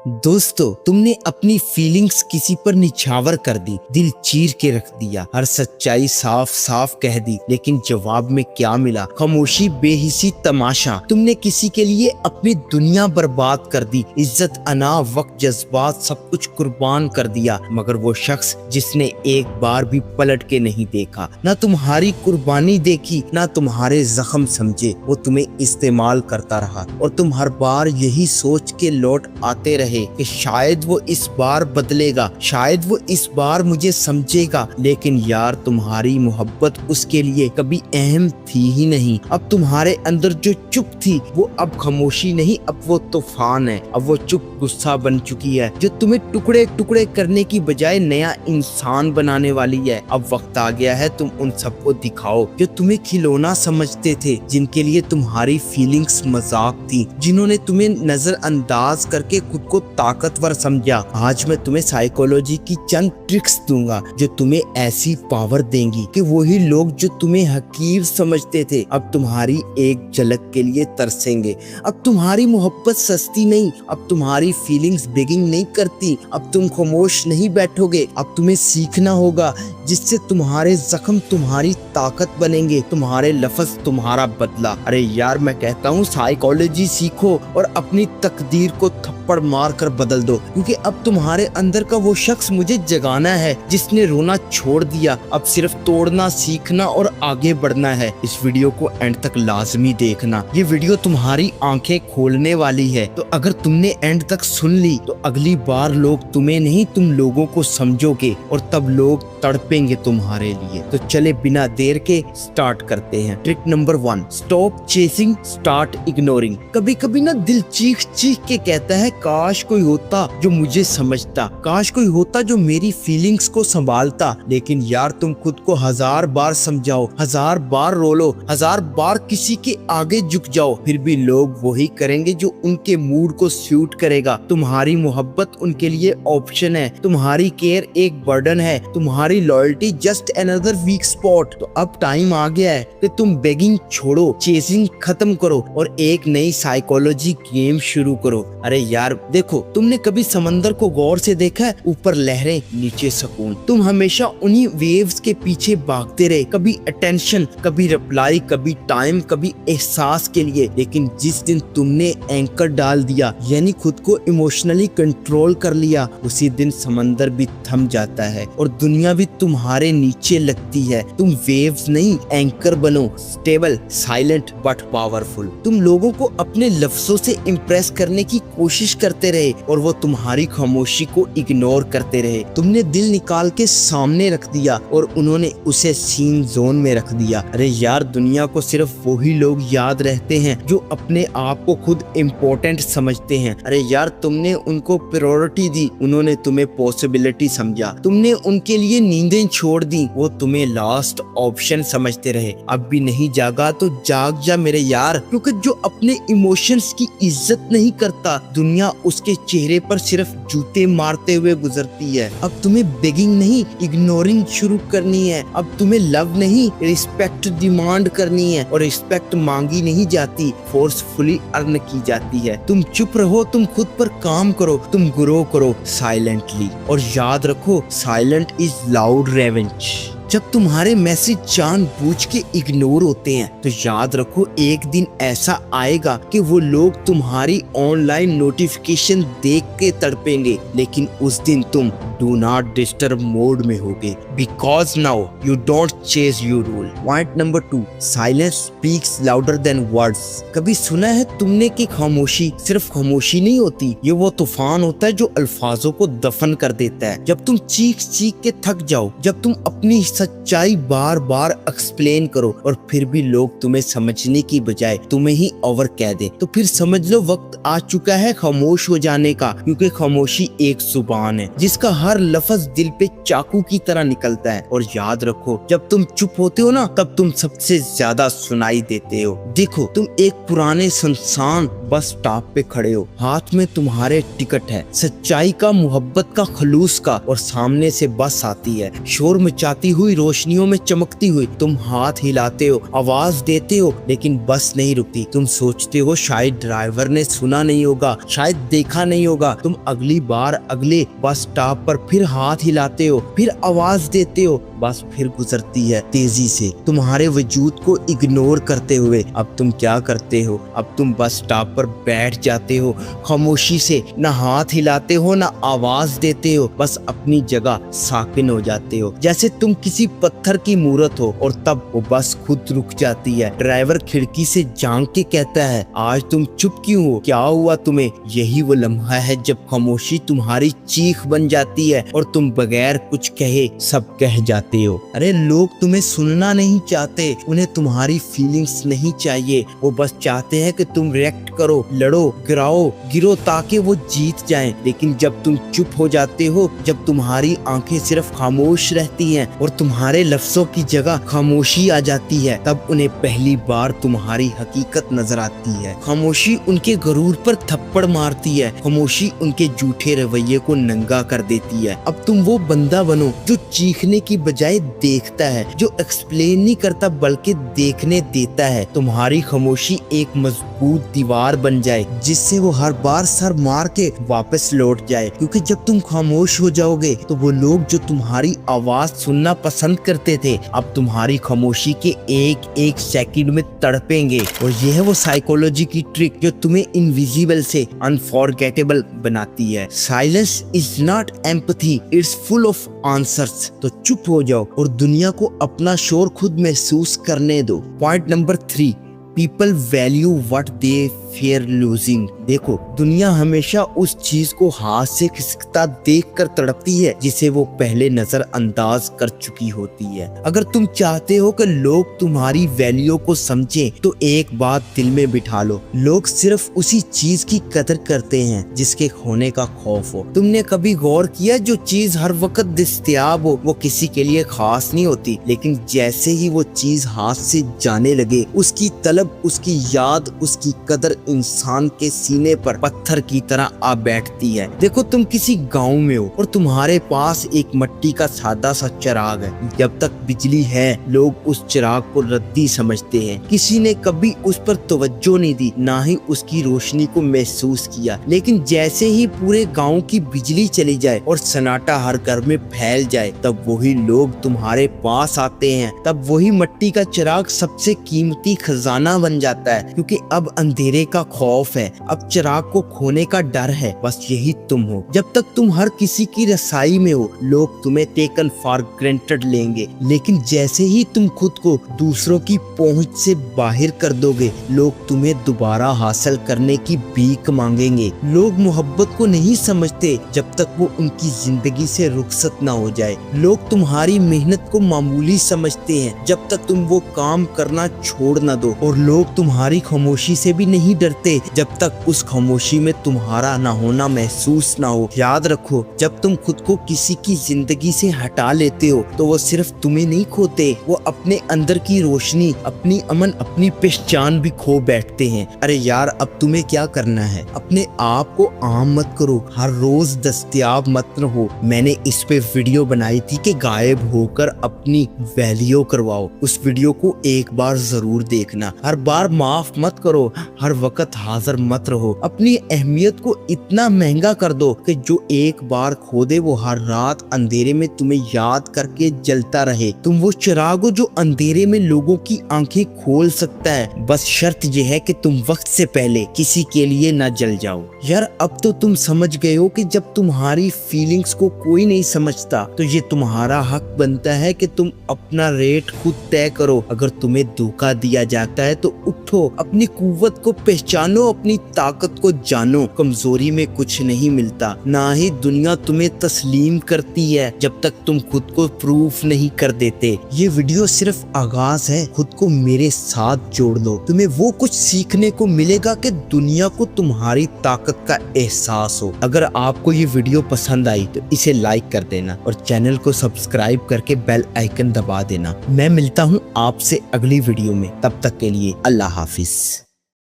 दोस्तों, तुमने अपनी फीलिंग्स किसी पर निछावर कर दी, दिल चीर के रख दिया, हर सच्चाई साफ साफ कह दी, लेकिन जवाब में क्या मिला? खामोशी, बेहिसी, तमाशा। तुमने किसी के लिए अपनी दुनिया बर्बाद कर दी, इज्जत, अना, वक्त, जज्बात, सब कुछ कुर्बान कर दिया, मगर वो शख्स जिसने एक बार भी पलट के नहीं देखा, ना तुम्हारी कुर्बानी देखी, ना तुम्हारे जख्म समझे, वो तुम्हें इस्तेमाल करता रहा और तुम हर बार यही सोच के लौट आते रहे कि शायद वो इस बार बदलेगा, शायद वो इस बार मुझे समझेगा। लेकिन यार, तुम्हारी मोहब्बत उसके लिए कभी अहम थी ही नहीं। अब तुम्हारे अंदर जो चुप थी वो अब खामोशी नहीं, अब वो तूफान है। अब वो चुप गुस्सा बन चुकी है जो तुम्हें टुकड़े टुकड़े करने की बजाय नया इंसान बनाने वाली है। अब वक्त आ गया है, तुम उन सबको दिखाओ जो तुम्हें खिलौना समझते थे, जिनके लिए तुम्हारी फीलिंग्स मजाक थी, जिन्होंने तुम्हें नजरअंदाज करके खुद को ताकतवर समझा। आज मैं तुम्हें साइकोलॉजी की चंद ट्रिक्स दूंगा जो तुम्हें ऐसी पावर देंगी कि वही लोग जो तुम्हें हकीर समझते थे अब तुम्हारी एक झलक के लिए तरसेंगे। अब तुम्हारी मोहब्बत सस्ती नहीं, अब तुम्हारी फीलिंग्स बेगिंग नहीं करती, अब तुम खामोश नहीं बैठोगे। अब तुम्हें सीखना होगा जिससे तुम्हारे जख्म तुम्हारी ताकत बनेंगे, तुम्हारे लफ्ज तुम्हारा बदला। अरे यार, मैं कहता हूँ साइकोलॉजी सीखो और अपनी तकदीर को थप्पड़ मार कर बदल दो, क्योंकि अब तुम्हारे अंदर का वो शख्स मुझे जगाना है जिसने रोना छोड़ दिया। अब सिर्फ तोड़ना सीखना और आगे बढ़ना है। इस वीडियो को एंड तक लाजमी देखना, ये वीडियो तुम्हारी आंखें खोलने वाली है। तो अगर तुमने एंड तक सुन ली तो अगली बार लोग तुम्हें नहीं, तुम लोगों को समझोगे और तब लोग तड़पेंगे तुम्हारे लिए। तो चले बिना देर के स्टार्ट करते हैं। Trick number 1, stop chasing, start ignoring. कभी कभी ना दिल चीख चीख के कहता है, काश कोई होता जो मुझे समझता, काश कोई होता जो मेरी फीलिंग्स को संभालता। लेकिन यार, तुम खुद को 1000 बार समझाओ, 1000 बार रो लो, 1000 बार किसी के आगे झुक जाओ, फिर भी लोग वही करेंगे जो उनके मूड को सूट करेगा। तुम्हारी मोहब्बत उनके लिए ऑप्शन है, तुम्हारी केयर एक बर्डन है, तुम्हारी loyalty just another week spot. तो अब टाइम आ गया है कि तुम बेगिंग छोड़ो, चेसिंग खत्म करो और एक नई साइकोलॉजी गेम शुरू करो। अरे यार देखो, तुमने कभी समंदर को गौर से देखा है? ऊपर लहरें, नीचे सुकून। तुम हमेशा उन्हीं वेव्स के पीछे भागते रहे, कभी अटेंशन, कभी रिप्लाई, कभी टाइम, कभी एहसास के लिए। लेकिन जिस दिन तुमने एंकर डाल दिया, यानी खुद को इमोशनली कंट्रोल कर लिया, उसी दिन समंदर भी थम जाता है और दुनिया भी तुम्हारे नीचे लगती है। तुम वेव्स नहीं, एंकर बनो, स्टेबल, साइलेंट बट पावरफुल। तुम लोगों को अपने लफ्जों से इम्प्रेस करने की कोशिश करते रहे और वो तुम्हारी खामोशी को इग्नोर करते रहे। तुमने दिल निकाल के सामने रख दिया और उन्होंने उसे सीन जोन में रख दिया। अरे यार, दुनिया को सिर्फ वही लोग याद रहते हैं जो अपने आप को खुद इम्पोर्टेंट समझते हैं। अरे यार, तुमने उनको प्रायोरिटी दी, उन्होंने तुम्हें पॉसिबिलिटी समझा। तुमने उनके लिए नींदें छोड़ दी, वो तुम्हें लास्ट ऑप्शन समझते रहे। अब भी नहीं जागा तो जाग जा मेरे यार, क्योंकि जो अपने इमोशंस की इज्जत नहीं करता, दुनिया उसके चेहरे पर सिर्फ जूते मारते हुए गुजरती है। अब तुम्हें बेगिंग नहीं, इग्नोरिंग शुरू करनी है। अब तुम्हें लव नहीं, रिस्पेक्ट डिमांड करनी है और रिस्पेक्ट मांगी नहीं जाती, फोर्सफुली अर्न की जाती है। तुम चुप रहो, तुम खुद पर काम करो, तुम ग्रो करो साइलेंटली। और याद रखो, साइलेंट इज लाउड रेवेंज। जब तुम्हारे मैसेज जानबूझ के इग्नोर होते हैं तो याद रखो, एक दिन ऐसा आएगा कि वो लोग तुम्हारी ऑनलाइन नोटिफिकेशन देख के तड़पेंगे, लेकिन उस दिन तुम डू नॉट डिस्टर्ब मोड में होगे, because now you don't chase your rule. Point number 2, silence speaks louder than words. कभी सुना है तुमने कि खामोशी सिर्फ खामोशी नहीं होती, ये वो तूफान होता है जो अल्फाजों को दफन कर देता है। जब तुम चीख चीख के थक जाओ, जब तुम अपनी सच्चाई बार बार एक्सप्लेन करो और फिर भी लोग तुम्हें समझने की बजाय तुम्हें ही ओवर कह दे, तो फिर समझ लो वक्त आ चुका है खामोश हो जाने का। क्योंकि खामोशी एक जुबान है जिसका हर लफ्ज दिल पे चाकू की तरह निकलता है। और याद रखो, जब तुम चुप होते हो ना, तब तुम सबसे ज्यादा सुनाई देते हो। देखो, तुम एक पुराने सुनसान बस स्टॉप पे खड़े हो, हाथ में तुम्हारे टिकट है, सच्चाई का, मोहब्बत का, खलूस का, और सामने से बस आती है शोर मचाती हुई, रोशनियों में चमकती हुई। तुम हाथ हिलाते हो, आवाज देते हो, लेकिन बस नहीं रुकती। तुम सोचते हो शायद ड्राइवर ने सुना नहीं होगा, शायद देखा नहीं होगा। तुम अगली बार अगले बस स्टॉप पर फिर हाथ हिलाते हो, फिर आवाज देते हो, बस फिर गुजरती है तेजी से तुम्हारे वजूद को इग्नोर करते हुए। अब तुम क्या करते हो? अब तुम बस स्टॉप पर बैठ जाते हो खामोशी से, ना हाथ हिलाते हो ना आवाज देते हो, बस अपनी जगह साकिन हो जाते हो, जैसे तुम किसी पत्थर की मूरत हो। और तब वो बस खुद रुक जाती है। ड्राइवर खिड़की से झांक के कहता है, आज तुम चुप क्यों हो? क्या हुआ तुम्हें? यही वो लम्हा है जब खामोशी तुम्हारी चीख बन जाती है और तुम बगैर कुछ कहे सब कह जाते हो। अरे लोग तुम्हें सुनना नहीं चाहते, उन्हें तुम्हारी फीलिंग्स नहीं चाहिए। वो बस चाहते हैं कि तुम रिएक्ट करो, लड़ो, गिराओ, गिरो, ताकि वो जीत जाएं। लेकिन जब तुम चुप हो जाते हो, जब तुम्हारी आंखें सिर्फ खामोश रहती हैं और तुम्हारे लफ्जों की जगह खामोशी आ जाती है, तब उन्हें पहली बार तुम्हारी हकीकत नजर आती है। खामोशी उनके गरूर पर थप्पड़ मारती है, खामोशी उनके झूठे रवैये को नंगा कर देती है। अब तुम वो बंदा बनो जो चीखने की बजाय देखता है, जो एक्सप्लेन नहीं करता बल्कि देखने देता है। तुम्हारी खामोशी एक मजबूत दीवार बन जाए जिससे वो हर बार सर मार के वापस लौट जाए। क्योंकि जब तुम खामोश हो जाओगे तो वो लोग जो तुम्हारी आवाज सुनना पसंद करते थे, अब तुम्हारी खामोशी के एक एक सेकंड में तड़पेंगे। और यह है वो साइकोलॉजी की ट्रिक जो तुम्हें इनविजिबल से अनफॉरगेटेबल बनाती है। Silence is not empathy, it's full of answers. तो चुप हो जाओ और दुनिया को अपना शोर खुद महसूस करने दो। Point number 3, people value what they fair losing. देखो, दुनिया हमेशा उस चीज को हाथ से खिसकता देखकर तड़पती है जिसे वो पहले नजर अंदाज कर चुकी होती है। अगर तुम चाहते हो कि लोग तुम्हारी वैल्यू को समझें तो एक बात दिल में बिठा लो, लोग सिर्फ उसी चीज की कदर करते हैं जिसके खोने का खौफ हो। तुमने कभी गौर किया, जो चीज हर वक्त दस्तयाब हो वो किसी के लिए खास नहीं होती, लेकिन जैसे ही वो चीज हाथ से जाने लगे, उसकी तलब, उसकी याद, उसकी कदर इंसान के सीने पर पत्थर की तरह आ बैठती है। देखो, तुम किसी गांव में हो और तुम्हारे पास एक मिट्टी का सादा सा चिराग है। जब तक बिजली है, लोग उस चिराग को रद्दी समझते हैं। किसी ने कभी उस पर तवज्जो नहीं दी, ना ही उसकी रोशनी को महसूस किया। लेकिन जैसे ही पूरे गांव की बिजली चली जाए और सन्नाटा हर घर में फैल जाए, तब वही लोग तुम्हारे पास आते हैं। तब वही मिट्टी का चिराग सबसे कीमती खजाना बन जाता है, क्योंकि अब अंधेरे का खौफ है, अब चिराग को खोने का डर है। बस यही तुम हो। जब तक तुम हर किसी की रसाई में हो, लोग तुम्हें टेकन फॉर ग्रांटेड लेंगे। लेकिन जैसे ही तुम खुद को दूसरों की पहुंच से बाहर कर दोगे, लोग तुम्हें दोबारा हासिल करने की भीख मांगेंगे। लोग मोहब्बत को नहीं समझते जब तक वो उनकी जिंदगी से रुखसत ना हो जाए। लोग तुम्हारी मेहनत को मामूली समझते हैं जब तक तुम वो काम करना छोड़ ना दो। और लोग तुम्हारी खामोशी से भी नहीं डरते जब तक उस खामोशी में तुम्हारा ना होना महसूस ना हो। याद रखो, जब तुम खुद को किसी की जिंदगी से हटा लेते हो तो वो सिर्फ तुम्हें नहीं खोते, वो अपने अंदर की रोशनी, अपनी अमन, अपनी पहचान भी खो बैठते हैं। अरे यार, अब तुम्हें क्या करना है? अपने आप को आम मत करो, हर रोज दस्तयाब मत रहो। मैंने इस पे वीडियो बनाई थी कि गायब होकर अपनी वैल्यू करवाओ। उस वीडियो को एक बार जरूर देखना। हर बार माफ मत करो, हर वक्त हाजिर मत रहो। अपनी अहमियत को इतना महंगा कर दो कि जो एक बार खो दे वो हर रात अंधेरे में तुम्हें याद करके जलता रहे। तुम वो चिराग हो जो अंधेरे में लोगों की आंखें खोल सकता है। बस शर्त यह है कि तुम वक्त से पहले किसी के लिए ना जल जाओ। यार, अब तो तुम समझ गए हो कि जब तुम्हारी फीलिंग्स को कोई नहीं समझता तो ये तुम्हारा हक बनता है कि तुम अपना रेट खुद तय करो। अगर तुम्हें धोखा दिया जाता है तो उठो, अपनी कुव्वत को पहचानो, अपनी ताकत को जानो। कमजोरी में कुछ नहीं मिलता, ना ही दुनिया तुम्हें तस्लीम करती है जब तक तुम खुद को प्रूफ नहीं कर देते। ये वीडियो सिर्फ आगाज है, खुद को मेरे साथ जोड़ लो। तुम्हें वो कुछ सीखने को मिलेगा कि दुनिया को तुम्हारी ताकत का एहसास हो। अगर आपको ये वीडियो पसंद आई तो इसे लाइक कर देना और चैनल को सब्सक्राइब करके बेल आइकन दबा देना। मैं मिलता हूँ आपसे अगली वीडियो में, तब तक के लिए अल्लाह हाफिज।